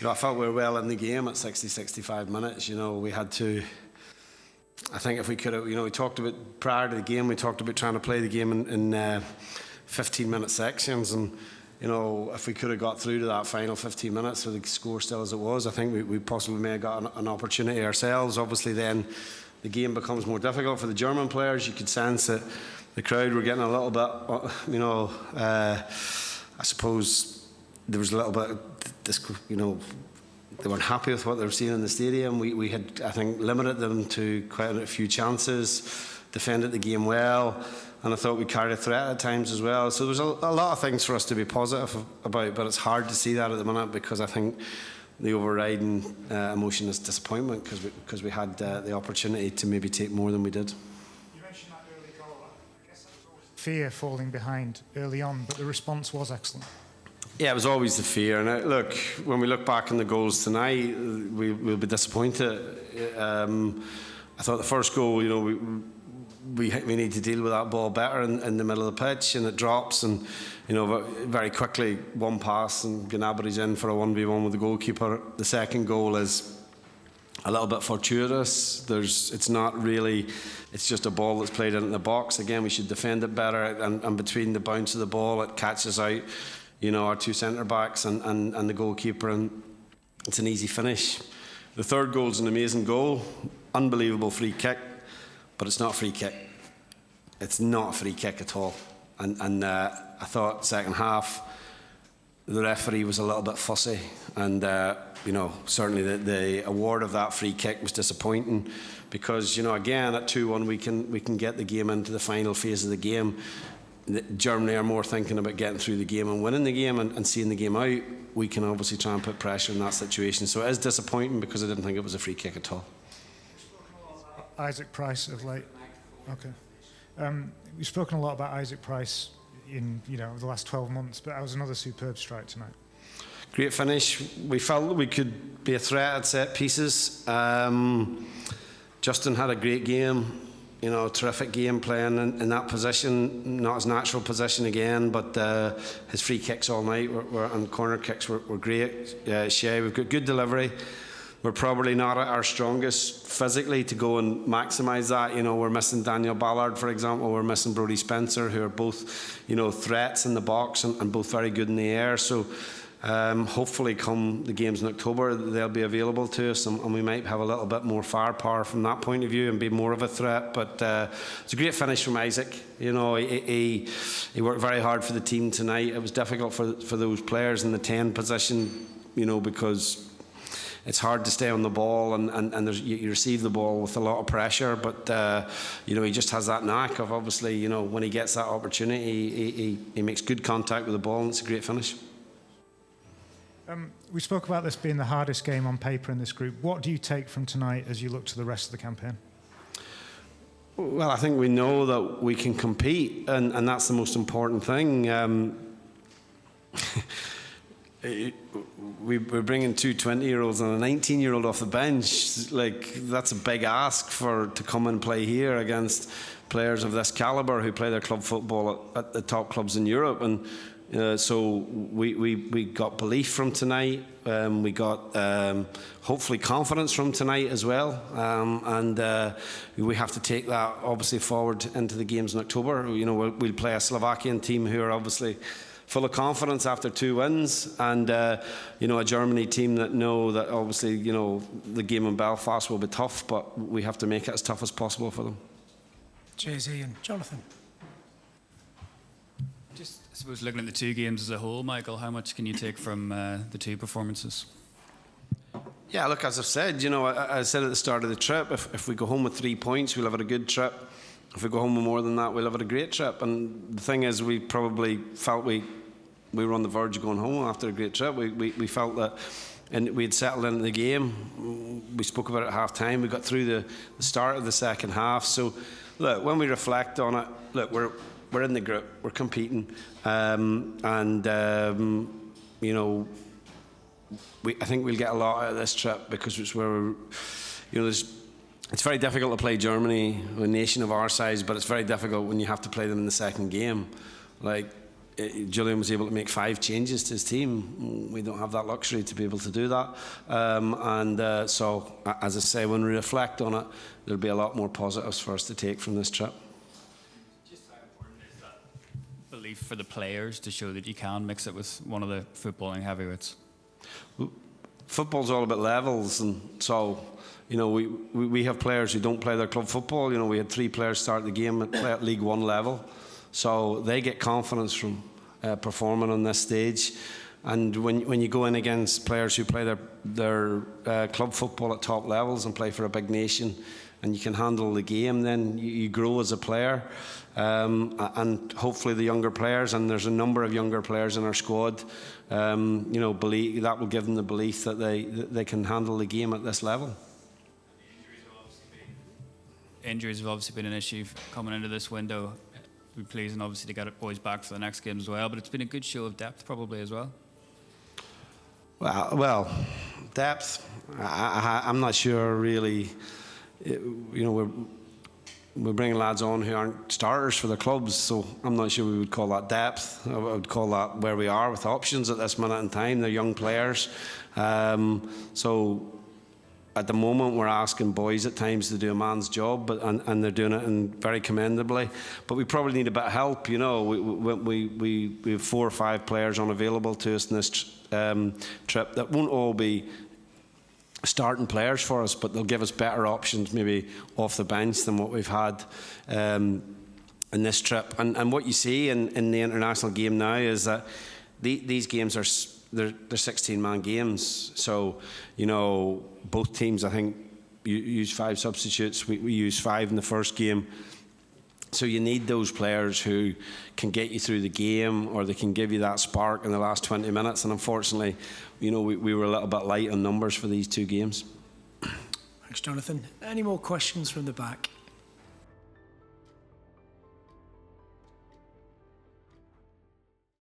I felt we were well in the game at 60, 65 minutes. We had to. I think if we could have, we talked about prior to the game, we talked about trying to play the game in 15-minute sections, and if we could have got through to that final 15 minutes with the score still as it was, I think we possibly may have got an opportunity ourselves. Obviously, then the game becomes more difficult for the German players. You could sense that the crowd were getting a little bit, I suppose there was a little bit, they weren't happy with what they were seeing in the stadium. We had, I think, limited them to quite a few chances, defended the game well, and I thought we carried a threat at times as well. So there's a lot of things for us to be positive about, but it's hard to see that at the minute because I think the overriding emotion is disappointment because we had the opportunity to maybe take more than we did. You mentioned that early goal. I guess that was always fear falling behind early on, but the response was excellent. Yeah, it was always the fear. And look, when we look back on the goals tonight, we'll be disappointed. I thought the first goal, we need to deal with that ball better in the middle of the pitch, and it drops, and very quickly one pass and Gnabry's in for a 1v1 with the goalkeeper. The second goal is a little bit fortuitous. It's not really, it's just a ball that's played in the box. Again, we should defend it better, and between the bounce of the ball, it catches out our two centre backs and the goalkeeper, and it's an easy finish. The third goal is an amazing goal, unbelievable free kick, but it's not a free kick. It's not a free kick at all. And I thought second half the referee was a little bit fussy, and certainly the award of that free kick was disappointing because again at 2-1 we can get the game into the final phase of the game. Germany are more thinking about getting through the game and winning the game and seeing the game out. We can obviously try and put pressure in that situation. So it is disappointing because I didn't think it was a free kick at all. Isaac Price of late. Okay. We've spoken a lot about Isaac Price in the last 12 months, but that was another superb strike tonight. Great finish. We felt that we could be a threat at set pieces. Justin had a great game. Terrific game playing in that position, not his natural position again, but his free kicks all night and corner kicks were great. Shea, we've got good delivery. We're probably not at our strongest physically to go and maximise that. We're missing Daniel Ballard, for example. We're missing Brodie Spencer, who are both, threats in the box and both very good in the air. So hopefully come the games in October, they'll be available to us, and we might have a little bit more firepower from that point of view and be more of a threat. But it's a great finish from Isaac. He worked very hard for the team tonight. It was difficult for those players in the 10 position, because it's hard to stay on the ball, and you receive the ball with a lot of pressure, but he just has that knack of obviously, when he gets that opportunity, he makes good contact with the ball, and it's a great finish. We spoke about this being the hardest game on paper in this group. What do you take from tonight as you look to the rest of the campaign? Well, I think we know that we can compete, and that's the most important thing. We're bringing two 20-year-olds and a 19-year-old off the bench. That's a big ask to come and play here against players of this calibre who play their club football at the top clubs in Europe. And so we got belief from tonight. We got hopefully confidence from tonight as well. And we have to take that obviously forward into the games in October. We'll play a Slovakian team who are obviously full of confidence after 2 wins, and a Germany team that know that obviously the game in Belfast will be tough, but we have to make it as tough as possible for them. Jay-Z and Jonathan. Just, I suppose, looking at the two games as a whole, Michael, how much can you take from the two performances? Yeah, look, as I've said, I said at the start of the trip, if we go home with 3 points, we'll have had a good trip. If we go home with more than that, we'll have had a great trip. And the thing is, we probably felt we were on the verge of going home after a great trip. We felt that, and we'd settled into the game. We spoke about it at half time. We got through the start of the second half. So, look, when we reflect on it, look, we're in the group, we're competing, I think we'll get a lot out of this trip because it's where it's very difficult to play Germany, a nation of our size, but it's very difficult when you have to play them in the second game. Julian was able to make 5 changes to his team. We don't have that luxury to be able to do that. So, as I say, when we reflect on it, there'll be a lot more positives for us to take from this trip. Just how important is that belief for the players to show that you can mix it with one of the footballing heavyweights? Football's all about levels, and so, you know, we have players who don't play their club football. You know, we had 3 players start the game at League One level. So they get confidence from performing on this stage, and when you go in against players who play their club football at top levels and play for a big nation, and you can handle the game, then you grow as a player, and hopefully the younger players, and there's a number of younger players in our squad, you know, believe that will give them the belief that they can handle the game at this level. Injuries have obviously been an issue coming into this window. We're pleased, and obviously to get boys back for the next game as well. But it's been a good show of depth, probably as well. Well, depth. I'm not sure really. You know, we're bringing lads on who aren't starters for their clubs, so I'm not sure we would call that depth. I would call that where we are with options at this minute in time. They're young players, so. At the moment, we're asking boys at times to do a man's job, and they're doing it very commendably. But we probably need a bit of help. You know, we have 4 or 5 players unavailable to us in this trip that won't all be starting players for us, but they'll give us better options, maybe off the bench, than what we've had in this trip. And what you see in the international game now is that these games are. They're 16-man games, so, you know, both teams, I think, use 5 substitutes. We used 5 in the first game. So you need those players who can get you through the game, or they can give you that spark in the last 20 minutes. And unfortunately, you know, we were a little bit light on numbers for these 2 games. Thanks, Jonathan. Any more questions from the back?